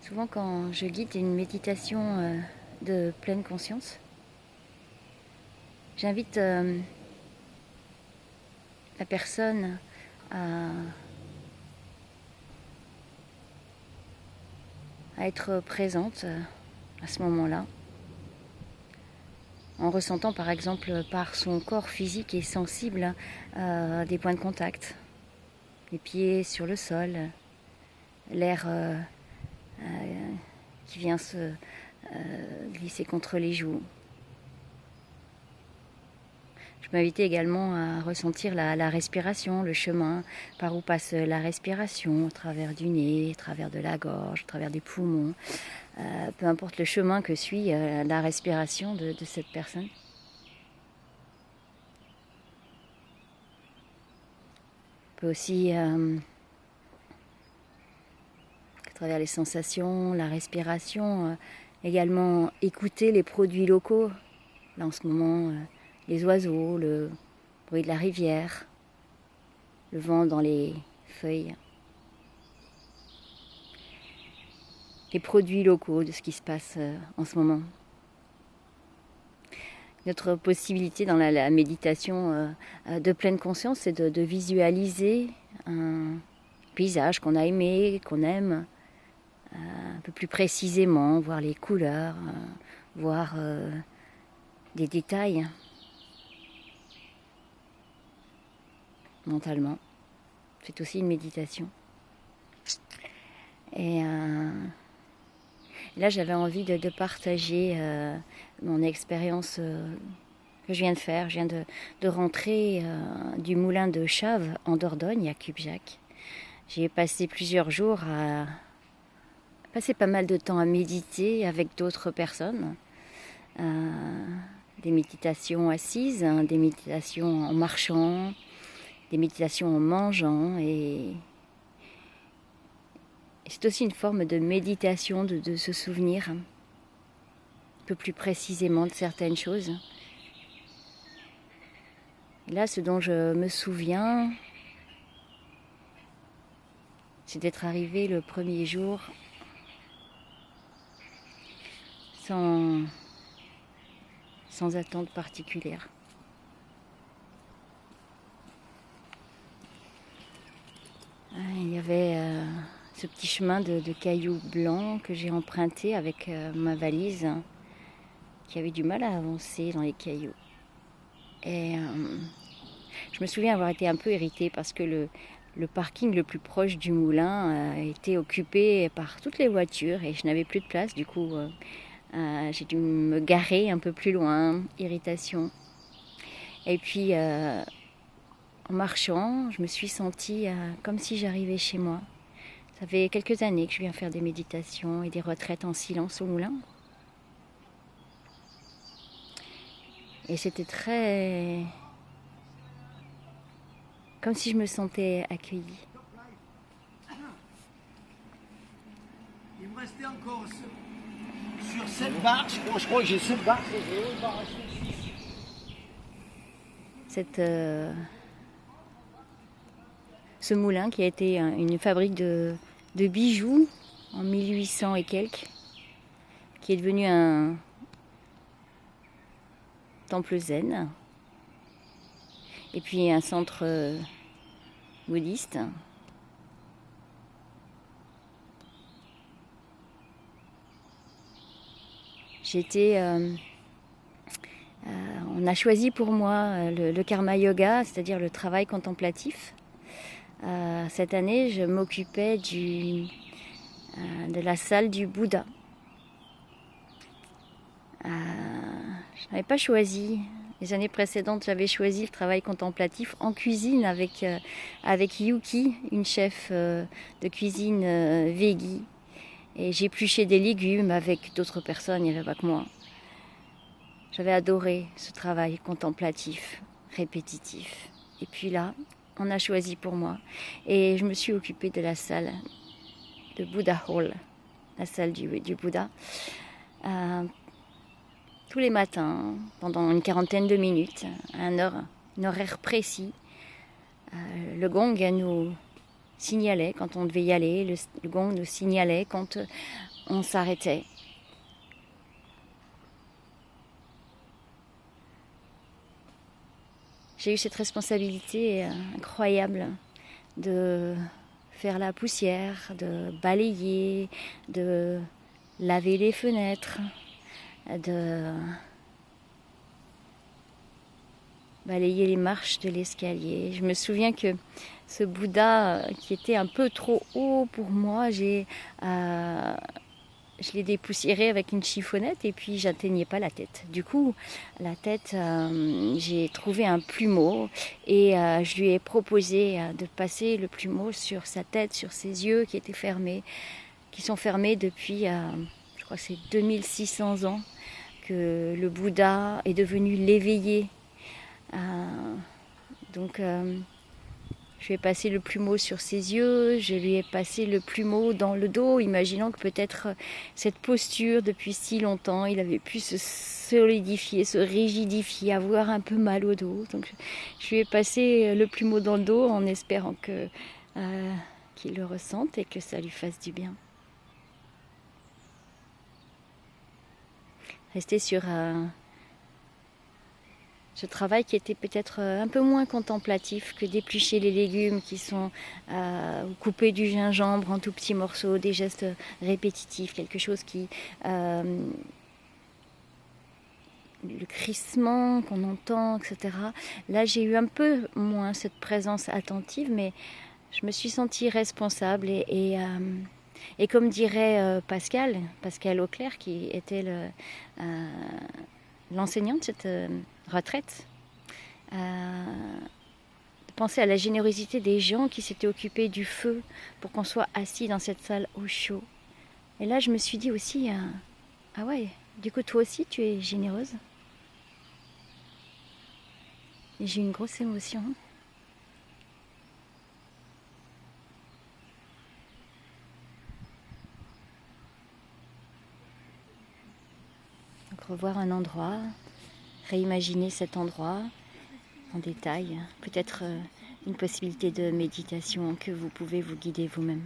Souvent quand je guide une méditation de pleine conscience, j'invite la personne à, à être présente à ce moment-là, en ressentant par exemple par son corps physique et sensible des points de contact, les pieds sur le sol, l'air qui vient se glisser contre les joues. Je m'invitais également à ressentir la respiration, le chemin par où passe la respiration, au travers du nez, au travers de la gorge, au travers des poumons. Peu importe le chemin que suit la respiration de cette personne. On peut aussi, à travers les sensations, la respiration, également écouter les produits locaux. Là en ce moment, les oiseaux, le bruit de la rivière, le vent dans les feuilles. Les produits locaux de ce qui se passe en ce moment. Notre possibilité dans la méditation de pleine conscience, c'est de visualiser un paysage qu'on a aimé, qu'on aime, un peu plus précisément, voir les couleurs, voir des détails mentalement. C'est aussi une méditation. Et là, j'avais envie de partager mon expérience que je viens de faire. Je viens de rentrer du moulin de Chave en Dordogne, à Cubjac. J'ai passé plusieurs jours à passer pas mal de temps à méditer avec d'autres personnes. Des méditations assises, des méditations en marchant, des méditations en mangeant. Et c'est aussi une forme de méditation, de se souvenir un peu plus précisément de certaines choses. Et là, ce dont je me souviens, c'est d'être arrivé le premier jour sans attente particulière. Il y avait ce petit chemin de cailloux blancs que j'ai emprunté avec ma valise, qui avait du mal à avancer dans les cailloux. Et je me souviens avoir été un peu irritée parce que le parking le plus proche du moulin était occupé par toutes les voitures et je n'avais plus de place. Du coup, j'ai dû me garer un peu plus loin, irritation. Et puis, en marchant, je me suis sentie comme si j'arrivais chez moi. Ça fait quelques années que je viens faire des méditations et des retraites en silence au moulin. Et c'était très... comme si je me sentais accueillie. Il me restait encore sur cette barre, je crois que j'ai cette barre. Ce moulin qui a été une fabrique de bijoux en 1800 et quelques, qui est devenu un temple zen, et puis un centre bouddhiste. On a choisi pour moi le karma yoga, c'est-à-dire le travail contemplatif. Cette année, je m'occupais de la salle du Bouddha. Je n'avais pas choisi. Les années précédentes, j'avais choisi le travail contemplatif en cuisine avec Yuki, une chef de cuisine véggie. Et j'épluchais des légumes avec d'autres personnes, il n'y avait pas que moi. J'avais adoré ce travail contemplatif, répétitif. Et puis là, on a choisi pour moi. Et je me suis occupée de la salle de Buddha Hall, la salle du Bouddha. Tous les matins, pendant une quarantaine de minutes, un horaire précis. Le gong nous signalait quand on devait y aller, le gong nous signalait quand on s'arrêtait. J'ai eu cette responsabilité incroyable de faire la poussière, de balayer, de laver les fenêtres, de balayer les marches de l'escalier. Je me souviens que ce Bouddha qui était un peu trop haut pour moi, je l'ai dépoussiéré avec une chiffonnette et puis j'atteignais pas la tête. Du coup, la tête, j'ai trouvé un plumeau et je lui ai proposé de passer le plumeau sur sa tête, sur ses yeux qui étaient fermés, qui sont fermés depuis, je crois que c'est 2600 ans que le Bouddha est devenu l'éveillé. Donc je lui ai passé le plumeau sur ses yeux, je lui ai passé le plumeau dans le dos, imaginant que peut-être cette posture, depuis si longtemps, il avait pu se solidifier, se rigidifier, avoir un peu mal au dos. Donc je lui ai passé le plumeau dans le dos en espérant qu'il le ressente et que ça lui fasse du bien. Rester sur ce travail qui était peut-être un peu moins contemplatif que d'éplucher les légumes qui sont couper du gingembre en tout petits morceaux, des gestes répétitifs, quelque chose qui... le crissement qu'on entend, etc. Là, j'ai eu un peu moins cette présence attentive, mais je me suis sentie responsable et comme dirait Pascal Auclair, qui était l'enseignant de cette retraite, de penser à la générosité des gens qui s'étaient occupés du feu pour qu'on soit assis dans cette salle au chaud. Et là, je me suis dit aussi, ah ouais, du coup, toi aussi, tu es généreuse. Et j'ai eu une grosse émotion. Donc, revoir un endroit, réimaginer cet endroit en détail, peut-être une possibilité de méditation que vous pouvez vous guider vous-même.